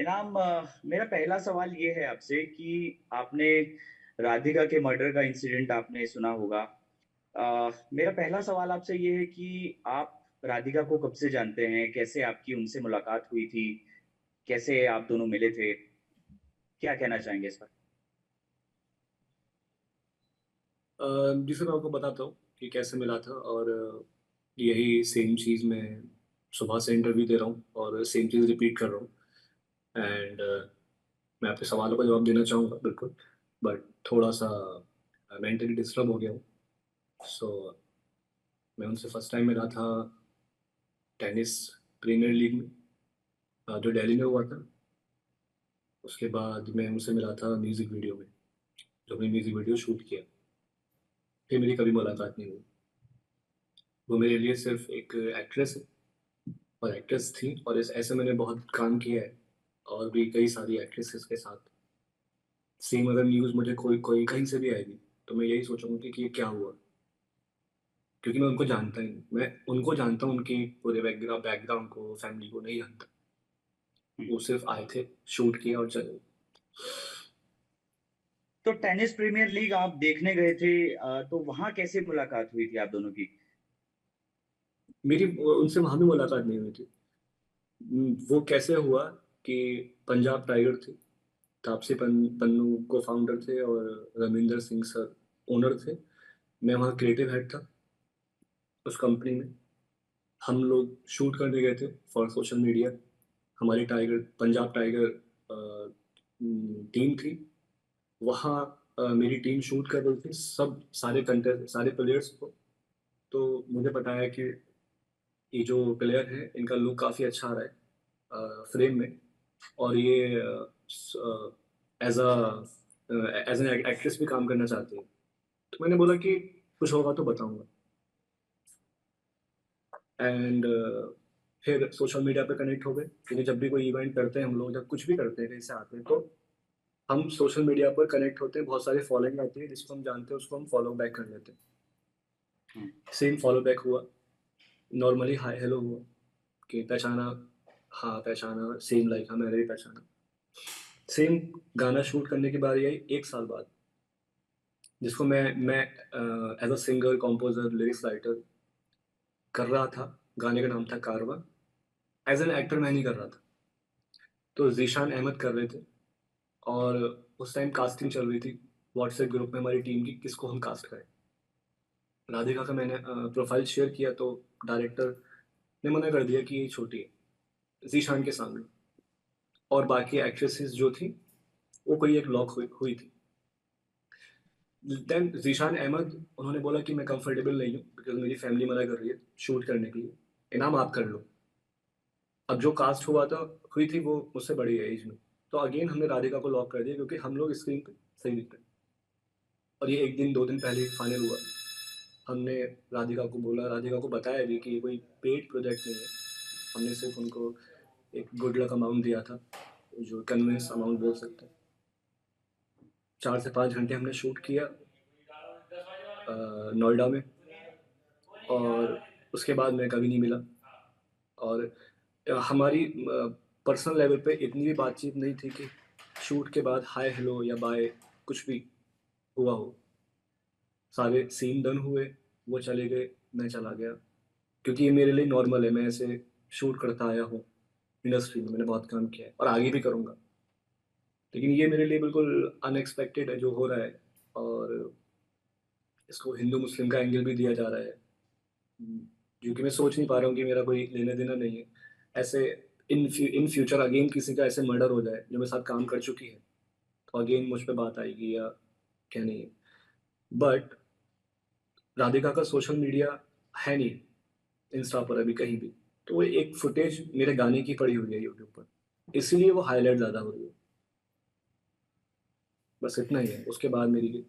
इनाम, मेरा पहला सवाल ये है आपसे कि आपने राधिका के मर्डर का इंसिडेंट आपने सुना होगा। मेरा पहला सवाल आपसे ये है कि आप राधिका को कब से जानते हैं? कैसे आपकी उनसे मुलाकात हुई थी? कैसे आप दोनों मिले थे? क्या कहना चाहेंगे इस पर? जिसे मैं आपको बताता हूँ कि कैसे मिला था। और यही सेम चीज़ मैं सुबह से इंटरव्यू दे रहा हूँ और सेम चीज़ रिपीट कर रहा हूँ। एंड मैं आपके सवालों का जवाब देना चाहूँगा बिल्कुल, बट थोड़ा सा मेंटली डिस्टर्ब हो गया हूँ। सो मैं उनसे फर्स्ट टाइम मिला था टेनिस प्रीमियर लीग में, जो दिल्ली में हुआ था। उसके बाद मैं उनसे मिला था म्यूज़िक वीडियो में, जो हमने म्यूज़िक वीडियो शूट किया। फिर मेरी कभी मुलाकात नहीं हुई। वो मेरे लिए सिर्फ एक एक्ट्रेस है और एक्ट्रेस थी, और इस ऐसे मैंने बहुत काम किया है और भी कई सारी एक्ट्रेसेस के साथ। सेम अगर न्यूज़ मुझे कोई कोई कहीं से भी आएगी तो मैं यही सोचूंगा कि ये क्या हुआ, क्योंकि मैं उनको जानता ही नहीं। मैं उनको जानता हूँ, उनकी पूरे बैकग्राउंड बैकग्राउंड को, फैमिली को नहीं जानता। हम्म। वो सिर्फ आए थे, शूट किया और चले गए। तो टेनिस प्रीमियर लीग आप देखने गए थे, तो वहां कैसे मुलाकात हुई थी आप दोनों की? मेरी उनसे वहां भी मुलाकात नहीं हुई थी। वो कैसे हुआ कि पंजाब टाइगर थे, तापसी पन्नू को फाउंडर थे और रविंदर सिंह सर ओनर थे। मैं वहाँ क्रिएटिव हेड था उस कंपनी में। हम लोग शूट करने गए थे फॉर सोशल मीडिया। हमारी टाइगर पंजाब टाइगर टीम थी वहाँ। मेरी टीम शूट कर रही थी सब, सारे कंटेस्ट, सारे प्लेयर्स को। तो मुझे बताया कि ये जो प्लेयर है इनका लुक काफ़ी अच्छा आ रहा है फ्रेम में, और ये as a as an actress भी काम करना चाहती है। तो मैंने बोला कि कुछ होगा तो बताऊंगा। एंड फिर सोशल मीडिया पे कनेक्ट हो गए, क्योंकि जब भी कोई इवेंट करते हैं हम लोग, जब कुछ भी करते हैं कहीं से आते हैं तो हम सोशल मीडिया पर कनेक्ट होते हैं। बहुत सारे फॉलोइंग आती है, जिसको हम जानते हैं उसको हम फॉलो बैक कर लेते हैं। हम्म। सेम फॉलो बैक हुआ, नॉर्मली हाय हेलो हुआ कि पहचाना, हाँ पहचाना, सेम लाइक हाँ मैंने भी पहचाना। सेम गाना शूट करने की बारी आई 1 साल बाद, जिसको मैं as a singer, composer, lyrics writer कर रहा था। गाने का नाम था कारवा। एज एन एक्टर मैं नहीं कर रहा था, तो जीशान अहमद कर रहे थे। और उस टाइम कास्टिंग चल रही थी व्हाट्सएप ग्रुप में हमारी टीम की, किसको हम कास्ट करें। राधिका का मैंने प्रोफाइल शेयर किया तो डायरेक्टर ने मना कर दिया कि ये छोटी है जीशान के सामने। और बाकी एक्ट्रेसेस जो थी वो कोई एक लॉक हुई थी। देन जीशान अहमद उन्होंने बोला कि मैं कंफर्टेबल नहीं हूँ, बिकॉज मेरी फैमिली मना कर रही है शूट करने के लिए, इनाम आप कर लो। अब जो कास्ट हुआ था, हुई थी वो मुझसे बड़ी है एज में। तो अगेन हमने राधिका को लॉक कर दिया, क्योंकि हम लोग स्क्रीन पे सही दिखते हैं। और ये 1 दिन 2 दिन पहले फाइनल हुआ। हमने राधिका को बोला, राधिका को बताया भी कि ये कोई पेड प्रोजेक्ट नहीं है। हमने सिर्फ उनको एक गुड लक अमाउंट दिया था, जो कन्वेंस अमाउंट बोल सकते हैं। 4 से 5 घंटे हमने शूट किया नोएडा में, और उसके बाद मैं कभी नहीं मिला। और हमारी पर्सनल लेवल पे इतनी भी बातचीत नहीं थी कि शूट के बाद हाय हेलो या बाय कुछ भी हुआ हो। सारे सीन डन हुए, वो चले गए, मैं चला गया। क्योंकि ये मेरे लिए नॉर्मल है, मैं ऐसे शूट करता आया हूँ। इंडस्ट्री में मैंने बहुत काम किया है और आगे भी करूँगा। लेकिन ये मेरे लिए बिल्कुल अनएक्सपेक्टेड है जो हो रहा है। और इसको हिंदू मुस्लिम का एंगल भी दिया जा रहा है, जो कि मैं सोच नहीं पा रहा हूँ कि मेरा कोई लेना देना नहीं है ऐसे। इन फ्यूचर अगेन किसी का ऐसे मर्डर हो जाए जो मेरे साथ काम कर चुकी है, तो अगेन मुझ पे बात आएगी या क्या नहीं है। बट राधिका का सोशल मीडिया है नहीं इंस्टा पर अभी कहीं भी। तो वो एक फुटेज मेरे गाने की पड़ी हुई है यूट्यूब पर, इसीलिए वो हाईलाइट ज़्यादा हो रही है। बस इतना ही है। उसके बाद मेरी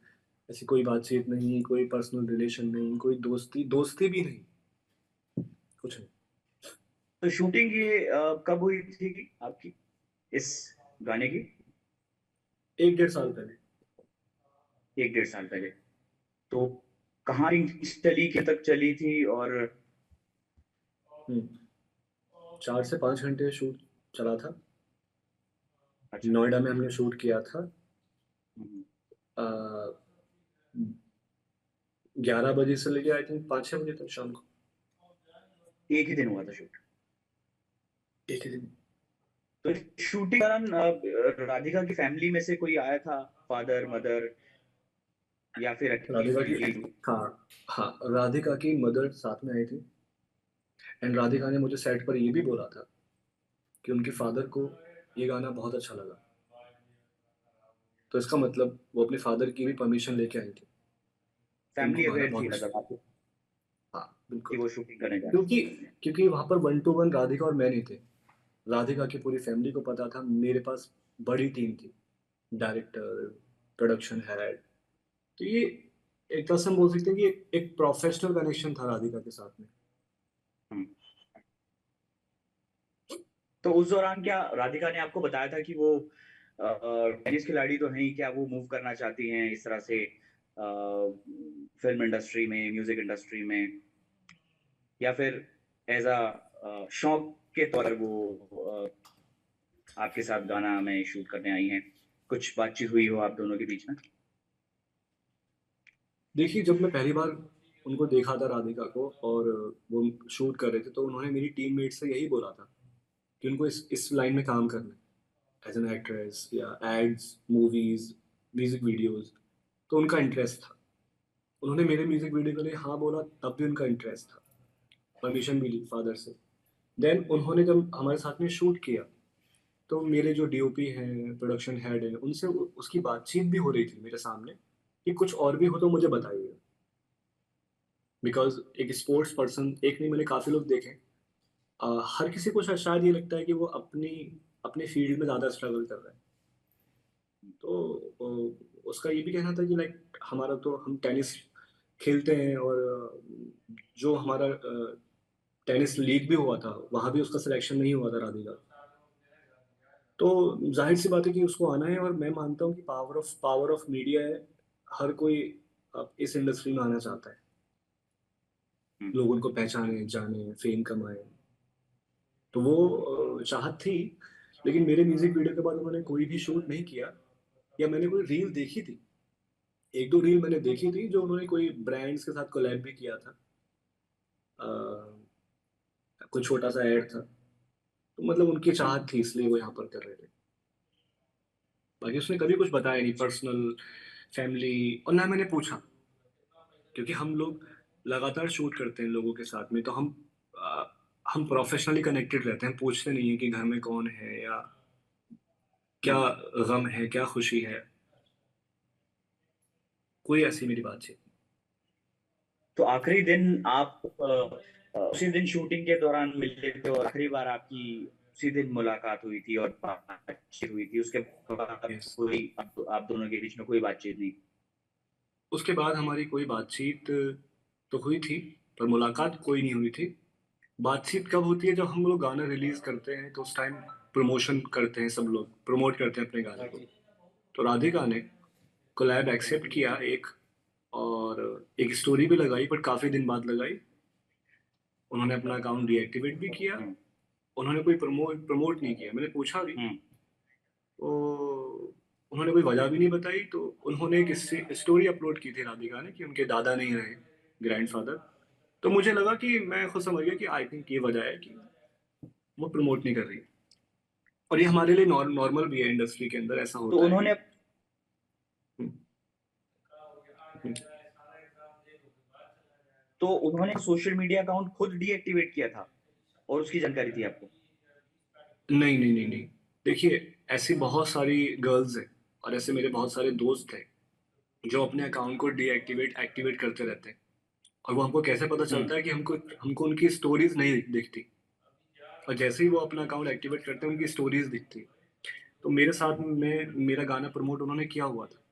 ऐसी कोई बातचीत नहीं, कोई पर्सनल रिलेशन नहीं, कोई दोस्ती दोस्ती भी नहीं, कुछ नहीं। तो शूटिंग ये कब हुई थी आपकी इस गाने की? 1 डेढ़ साल पहले। 1 डेढ़ साल पहले। तो कहाँ चली, के तक चली थी? और 4 से 5 घंटे शूट चला था। अच्छा। नोएडा में हमने शूट किया था। हुँ, अ, 11 बजे से लेके आई थिंक 5-6 बजे तक शाम को। एक ही दिन हुआ था शूट। एक ही दिन। तो शूटिंग के दौरान राधिका की फैमिली में से कोई आया था? फादर, मदर या फिर राधिका की अकेली? हाँ, हाँ, राधिका की मदर साथ में आई थी एंड राधिका ने मुझे सेट पर ये भी बोला था कि उनके फादर को ये गाना बहुत अच्छा लगा। तो इसका मतलब वो अपने फादर की भी परमिशन लेके आई थी कि उनको फैमिली गाना अवेयर थी बहुत मतलब अच्छा। आपको हाँ, बिल्कुल। कि वो शूटिंग करने जा रहे क्योंकि क्योंकि वहाँ पर 1 टू 1 राधिका और मैं नहीं थे। राधिका की पूरी फैमिली को पता था, मेरे पास बड़ी टीम थी। Director, production head. तो ये एक तरह से हम बोल सकते हैं कि एक प्रोफेशनल कनेक्शन था राधिका के साथ में। हुँ। तो उस दौरान क्या राधिका ने आपको बताया था कि वो टेनिस खिलाड़ी तो हैं ही, क्या वो मूव करना चाहती हैं इस तरह से फ़िल्म इंडस्ट्री में, म्यूज़िक इंडस्ट्री में या फिर ऐज़ शौक के तौर पर वो आपके साथ गाना में शूट करने आई हैं? कुछ बातचीत हुई हो आप दोनों के बीच में? देखिए, जब मैं पहली बार उनको देखा था राधिका को और वो शूट कर रहे थे, तो उन्होंने मेरी टीममेट से यही बोला था कि उनको इस लाइन में काम करना है, एज़ एन एक्ट्रेस या एड्स, मूवीज़, म्यूज़िक वीडियोज़। तो उनका इंटरेस्ट था। उन्होंने मेरे म्यूज़िक वीडियो के लिए हाँ बोला, तब भी उनका इंटरेस्ट था। परमिशन भी ली फादर से। देन उन्होंने जब हमारे साथ में शूट किया, तो मेरे जो डीओपी हैं, प्रोडक्शन हेड हैं, उनसे उसकी बातचीत भी हो रही थी मेरे सामने कि कुछ और भी हो तो मुझे बताइए। बिकॉज़ एक स्पोर्ट्स पर्सन, एक नहीं मैंने काफ़ी लोग देखे। हर किसी को शायद ये लगता है कि वो अपने फील्ड में ज़्यादा स्ट्रगल कर रहा है। तो उसका ये भी कहना था कि लाइक हमारा तो हम टेनिस खेलते हैं और जो हमारा टेनिस लीग भी हुआ था, वहाँ भी उसका सिलेक्शन नहीं हुआ था राधिका। तो ज़ाहिर-सी बात है कि उसको आना है और मैं मानता हूँ कि पावर ऑफ मीडिया है। हर कोई इस इंडस्ट्री में आना चाहता है। हुँ। लोग उनको पहचानें, जानें, फ़ेम कमाएँ। तो वो चाहत थी, लेकिन मेरे म्यूज़िक वीडियो के बाद उन्होंने कोई भी शूट नहीं किया या मैंने कोई रील देखी थी। 1-2 रील मैंने देखी थी जो उन्होंने कोई ब्रांड्स के साथ कोलैब भी किया था। अ, कोई छोटा-सा ऐड था। तो मतलब उनकी हुँ। चाहत थी इसलिए वो यहाँ पर कर रहे थे। बाकी उसने कभी कुछ बताया नहीं पर्सनल, फैमिली और ना मैंने पूछा। क्योंकि हम लोग लगातार शूट करते हैं लोगों के साथ में, तो अ, हम प्रोफ़ेशनली कनेक्टेड रहते हैं, हम पूछते नहीं हैं कि घर में कौन है या क्या हुँ। गम है, क्या खुशी है, कोई ऐसी मेरी बातचीत नहीं। तो आखिरी दिन आप उसी दिन शूटिंग के दौरान मिले थे और आखिरी बार आपकी उसी दिन मुलाकात हुई थी और बातचीत हुई थी। उसके बाद यस। कोई आप दोनों के बीच में कोई बातचीत नहीं? उसके बाद हमारी कोई बातचीत तो हुई थी, पर मुलाकात कोई नहीं हुई थी। बातचीत कब होती है जब हम लोग गाना रिलीज़ करते हैं, तो उस टाइम प्रमोशन करते हैं सब लोग, प्रमोट करते हैं अपने गाने को। तो राधिका ने कोलैब एक्सेप्ट किया एक और एक स्टोरी भी लगाई बट काफ़ी दिन बाद लगाई। उन्होंने अपना अकाउंट डीएक्टिवेट भी किया। हुँ। उन्होंने कोई प्रमोट नहीं किया। मैंने पूछा भी, हुँ। तो उन्होंने कोई वजह भी नहीं बताई। तो उन्होंने एक स्टोरी अपलोड की थी राधिका ने कि उनके दादा नहीं रहे, ग्रैंडफ़ादर। तो मुझे लगा कि मैं खुद समझ गया कि आई थिंक ये वजह है कि वो प्रमोट नहीं कर रही। और ये हमारे लिए नॉर्मल भी है, इंडस्ट्री के अंदर ऐसा तो होता है उन्होंने कि हुँ, हुँ। तो उन्होंने सोशल मीडिया अकाउंट खुद डीएक्टिवेट किया था और उसकी जानकारी थी आपको? नहीं, नहीं, नहीं, नहीं। देखिए, ऐसी बहुत सारी गर्ल्स हैं और ऐसे मेरे बहुत सारे दोस्त हैं, जो अपने अकाउंट को डीएक्टिवेट, एक्टिवेट करते रहते हैं। और वो हमको कैसे पता हुँ। चलता है कि हमको हमको उनकी स्टोरीज़ नहीं दिखती और जैसे ही वो अपना अकाउंट एक्टिवेट करते हैं, उनकी स्टोरीज़ दिखती है। तो मेरे साथ में मेरा गाना प्रमोट उन्होंने किया हुआ था।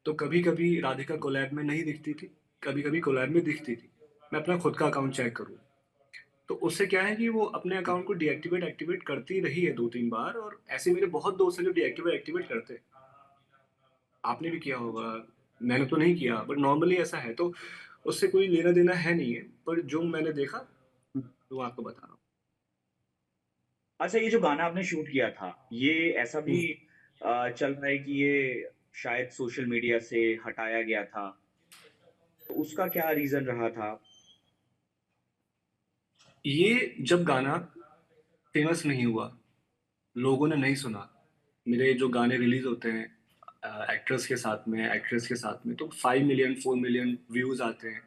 तो कभी-कभी राधिका कोलैब में नहीं दिखती थी, कभी-कभी कोलैब में दिखती थी। मैं अपना खुद का अकाउंट चेक करूँ। तो उससे क्या है कि वो अपने हुँ। अकाउंट को डीएक्टिवेट, एक्टिवेट करती रही है 2-3 बार और ऐसे मेरे बहुत दोस्त हैं जो डीएक्टिवेट, एक्टिवेट करते हैं। आपने भी किया होगा, अच्छा। मैंने तो नहीं किया बट नॉर्मली ऐसा है। तो उससे कोई लेना-देना है नहीं है, पर जो मैंने देखा, हुँ। वो आपको बता रहा हूँ। अच्छा, ये जो गाना आपने शूट किया था, ये ऐसा भी हम्म। चल रहा है कि ये शायद सोशल मीडिया से हटाया गया था, तो उसका क्या रीज़न रहा था? ये जब गाना फेमस नहीं हुआ, लोगों ने नहीं सुना, मेरे जो गाने रिलीज होते हैं एक्टर्स के साथ में, एक्ट्रेस के साथ में, तो 5 मिलियन 4 मिलियन व्यूज आते हैं।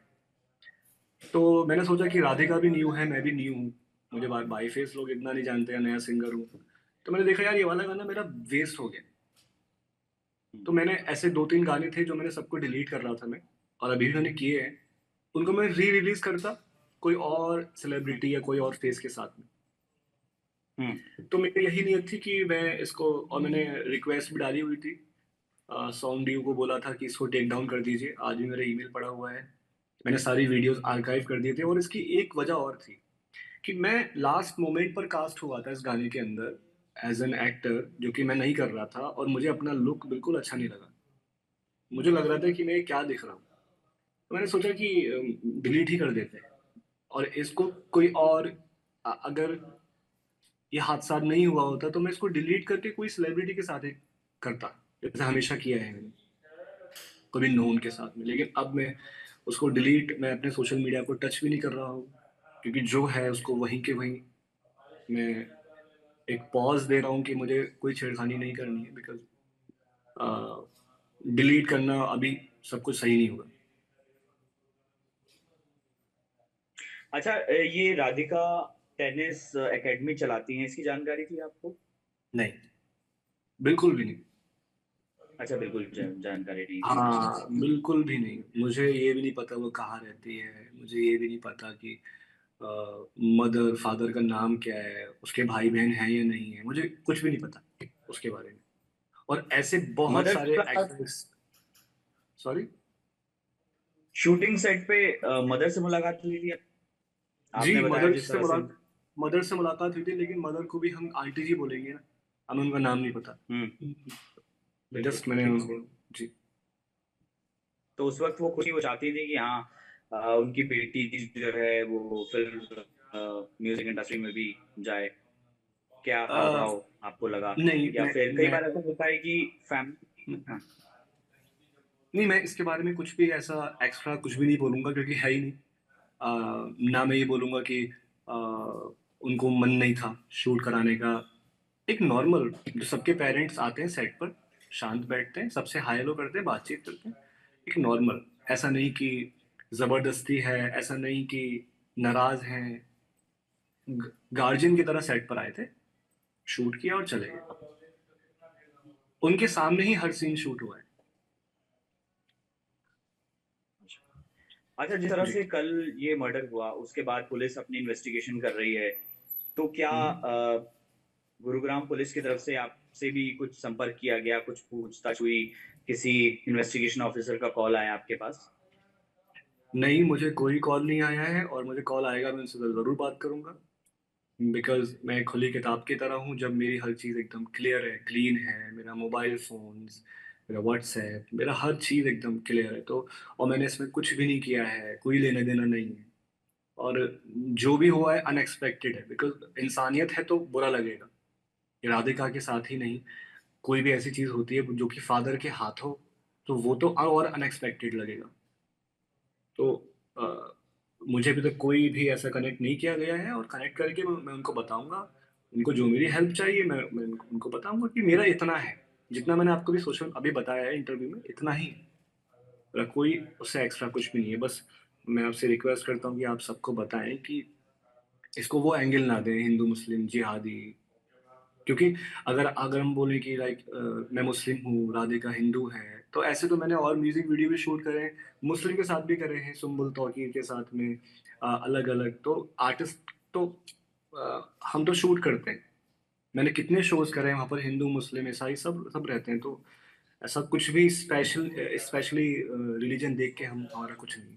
तो मैंने सोचा कि राधिका भी न्यू है, मैं भी न्यू हूँ, मुझे बाई फेस लोग इतना नहीं जानते हैं, नया सिंगर हूँ। तो मैंने देखा यार ये वाला गाना मेरा वेस्ट हो गया। हुँ, तो मैंने ऐसे 2-3 गाने थे जो मैंने सबको डिलीट कर रहा था मैं, और अभी भी मैंने किए हैं, उनको मैं री रिलीज करता कोई और हुँ, सेलिब्रिटी या कोई और फेस के साथ में। हुँ, तो मेरी यही नीयत थी कि मैं इसको, और मैंने रिक्वेस्ट भी डाली हुई थी, सॉन्ग डी को बोला था कि इसको टेक डाउन कर दीजिए, आज भी मेरा ईमेल पड़ा हुआ है। मैंने सारी वीडियोस आर्काइव कर दिए थे, और इसकी एक वजह और थी कि मैं लास्ट मोमेंट पर कास्ट हुआ था इस गाने के अंदर एज एन एक्टर, जो कि मैं नहीं कर रहा था, और मुझे अपना लुक बिल्कुल अच्छा नहीं लगा। मुझे लग रहा था कि मैं क्या दिख रहा हूँ। तो मैंने सोचा कि डिलीट ही कर देते हैं, और इसको कोई और अगर ये हादसा नहीं हुआ होता तो मैं इसको डिलीट करके कोई सेलिब्रिटी के साथ ही करता, जैसे हमेशा किया है मैंने, कभी नोन के साथ में। लेकिन अब मैं उसको डिलीट, मैं अपने सोशल मीडिया को टच भी नहीं कर रहा हूँ, क्योंकि जो है उसको वहीं के वहीं मैं एक पॉज दे रहा हूँ कि मुझे कोई छेड़खानी नहीं करनी है, बिकॉज डिलीट करना अभी सब कुछ सही नहीं होगा। अच्छा, ये राधिका टेनिस अकेडमी चलाती हैं, इसकी जानकारी थी आपको? नहीं, बिल्कुल भी नहीं। अच्छा, बिल्कुल जानकारी नहीं थी। हाँ, बिल्कुल भी नहीं, मुझे ये भी नहीं पता वो कहाँ रहती है, मुझे ये भी नहीं पता कि मदर फादर का नाम क्या है, उसके भाई बहन हैं या नहीं है, मुझे कुछ भी नहीं पता उसके बारे में। और ऐसे बहुत मदर से सारे मुलाकात एक्टर्स। सॉरी। शूटिंग सेट पे मदर से मुलाकात हुई थी? जी, आपने बताया जिस तरह से। मदर से मुलाकात हुई थी, लेकिन मदर को भी हम आंटी जी बोलेंगे ना, हमें उनका नाम नहीं पता। हुँ, बिल्कुल, जस्ट मैंने ठीक है। उनको। जी। तो उस वक़्त वो चाहती थी कि हाँ, उनकी बेटी जो है वो फ़िल्म म्यूज़िक इंडस्ट्री में भी जाए। क्या अ, हाव-भाव आपको लगा? नहीं या फिर कई मैं बार ऐसा होता है कि फैम हाँ, नहीं, मैं इसके बारे में कुछ भी ऐसा एक्स्ट्रा कुछ भी नहीं बोलूँगा, क्योंकि है ही नहीं। ना मैं ये बोलूँगा कि अ, उनको मन नहीं था शूट कराने का। एक नॉर्मल, जो सबके पेरेंट्स आते हैं सेट पर, शांत बैठते हैं, सबसे हाय हेलो करते हैं, बातचीत करते हैं। एक नॉर्मल, ऐसा नहीं कि ज़बरदस्ती है, ऐसा नहीं कि नाराज़ हैं। गार्जियन की तरह सेट पर आए थे, शूट किया और चले गए। उनके सामने ही हर सीन शूट हुआ है। अच्छा, जिस तरह जी। से कल ये मर्डर हुआ, उसके बाद पुलिस अपनी इन्वेस्टिगेशन कर रही है। तो क्या हम्म। गुरुग्राम पुलिस की तरफ से आपसे भी कुछ संपर्क किया गया, कुछ पूछताछ हुई, किसी इन्वेस्टिगेशन ऑफिसर का कॉल आया आपके पास? नहीं, मुझे कोई कॉल नहीं आया है, और मुझे कॉल आएगा मैं उनसे ज़रूर बात करूंगा, बिकॉज मैं खुली किताब की तरह हूँ। जब मेरी हर चीज़ एकदम क्लियर है, क्लीन है, मेरा मोबाइल फोन्स, मेरा व्हाट्सएप, मेरा हर चीज़ एकदम क्लियर है, तो और मैंने इसमें कुछ भी नहीं किया है, कोई लेना देना नहीं है। और जो भी हुआ है अनएक्सपेक्टेड है, बिकॉज इंसानियत है तो बुरा लगेगा। ये राधिका के साथ ही नहीं, कोई भी ऐसी चीज़ होती है जो कि फादर के हाथ हो, तो वो तो और अनएक्सपेक्टेड लगेगा। तो अ, मुझे अभी तक कोई भी ऐसा कनेक्ट नहीं किया गया है, और कनेक्ट करके मैं उनको बताऊंगा। उनको जो मेरी हेल्प चाहिए मैं उनको बताऊंगा कि मेरा इतना है, जितना मैंने आपको भी सोशल अभी बताया है इंटरव्यू में, इतना ही है। मेरा कोई उससे एक्स्ट्रा कुछ भी नहीं है। बस मैं आपसे रिक्वेस्ट करता हूँ कि आप सबको बताएं कि इसको वो एंगल ना दें, हिंदू मुस्लिम जिहादी। क्योंकि अगर अगर हम बोलें कि लाइक मैं मुस्लिम हूँ, राधिका हिंदू है, तो ऐसे तो मैंने और म्यूजिक वीडियो भी शूट करे हैं, मुस्लिम के साथ भी करे हैं, सुम्बुल तौकीर के साथ में, अलग अलग तो आर्टिस्ट तो हम तो शूट करते हैं। मैंने कितने शोज करे हैं वहाँ पर, हिंदू मुस्लिम ईसाई सब सब रहते हैं, तो ऐसा कुछ भी स्पेशली रिलीजन देख के हम, हमारा कुछ नहीं।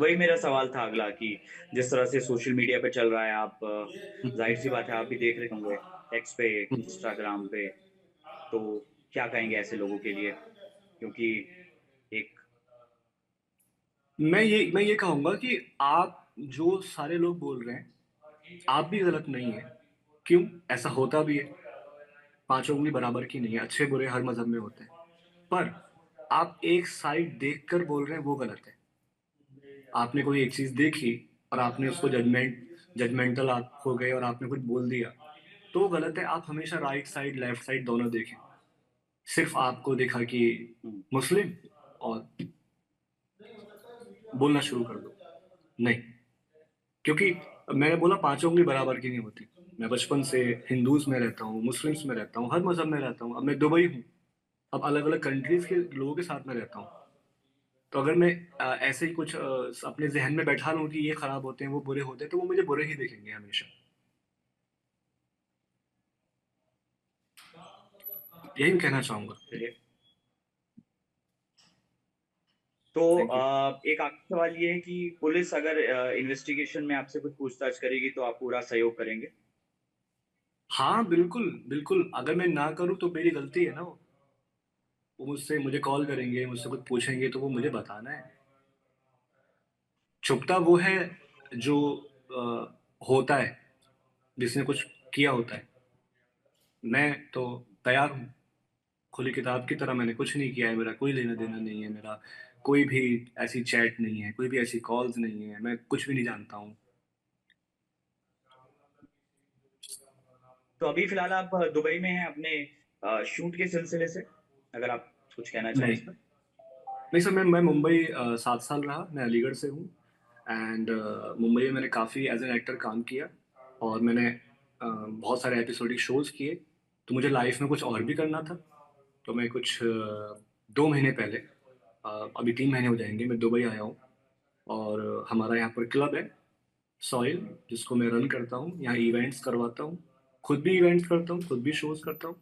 वही मेरा सवाल था अगला कि जिस तरह से सोशल मीडिया पे चल रहा है, आप ज़ाहिर-सी बात है आप भी देख रहे होंगे एक्स पे, इंस्टाग्राम पे, तो क्या कहेंगे ऐसे लोगों के लिए? क्योंकि एक मैं ये कहूंगा कि आप जो सारे लोग बोल रहे हैं, आप भी गलत नहीं है। क्यों? ऐसा होता भी है। पांचों उंगली बराबर की नहीं है, अच्छे बुरे हर मजहब में होते हैं। पर आप एक साइड देखकर बोल रहे हैं, वो गलत है। आपने कोई एक चीज देखी और आपने उसको जजमेंटल आप हो गए और आपने कुछ बोल दिया, तो वो गलत है। आप हमेशा राइट साइड लेफ्ट साइड दोनों देखें। सिर्फ आपको देखा कि हुँ। मुस्लिम और बोलना शुरू कर दो, नहीं। क्योंकि मैंने बोला पांचों उंगली बराबर की नहीं होती। मैं बचपन से हिंदूज में रहता हूँ, मुस्लिम्स में रहता हूँ, हर मजहब में रहता हूँ। अब मैं दुबई हूँ, अब अलग अलग कंट्रीज के लोगों के साथ में रहता हूँ। तो अगर मैं ऐसे ही कुछ अपने जहन में बैठा लूं कि ये खराब होते हैं वो बुरे होते हैं, तो वो मुझे बुरे ही दिखेंगे हमेशा। यही मैं कहना चाहूंगा। चलिए, तो थैंक यू। एक आखिरी सवाल ये है कि पुलिस अगर इन्वेस्टिगेशन में आपसे कुछ पूछताछ करेगी तो आप पूरा सहयोग करेंगे? हाँ बिल्कुल बिल्कुल, अगर मैं ना करूँ तो मेरी गलती है ना। वो मुझे कॉल करेंगे, मुझसे कुछ पूछेंगे, तो वो मुझे बताना है। छुपता वो है जो होता है, जिसने कुछ किया होता है। मैं तो तैयार हूँ। खुली किताब की तरह मैंने कुछ नहीं किया है, मेरा कोई लेना देना नहीं है, मेरा कोई भी ऐसी चैट नहीं है, कोई भी ऐसी कॉल्स नहीं है, मैं कुछ भी नहीं जानता हूँ। तो अभी फ़िलहाल आप दुबई में हैं अपने शूट के सिलसिले से? अगर आप कुछ कहना चाहें नहीं इस पर? नहीं सर, मैं मुंबई 7 साल रहा, मैं अलीगढ़ से हूँ। एंड मुंबई में मैंने काफ़ी एज एन एक्टर काम किया, और मैंने बहुत सारे एपिसोडिक शोज किए। तो मुझे लाइफ में कुछ और भी करना था। तो मैं कुछ 2 महीने पहले, अभी 3 महीने हो जाएंगे, मैं दुबई आया हूँ। और हमारा यहाँ पर क्लब है सॉइल, जिसको मैं रन करता हूँ। यहाँ इवेंट्स करवाता हूँ, खुद भी इवेंट्स करता हूँ, खुद भी शोज करता हूँ।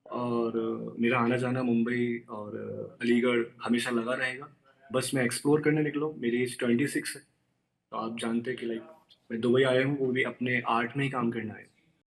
और मेरा आना जाना मुंबई और अलीगढ़ हमेशा लगा रहेगा। बस मैं एक्सप्लोर करने निकला हूँ। मेरी एज 26 है। तो आप जानते हैं कि लाइक मैं दुबई आया हूँ, वो भी अपने आर्ट में ही काम करना है।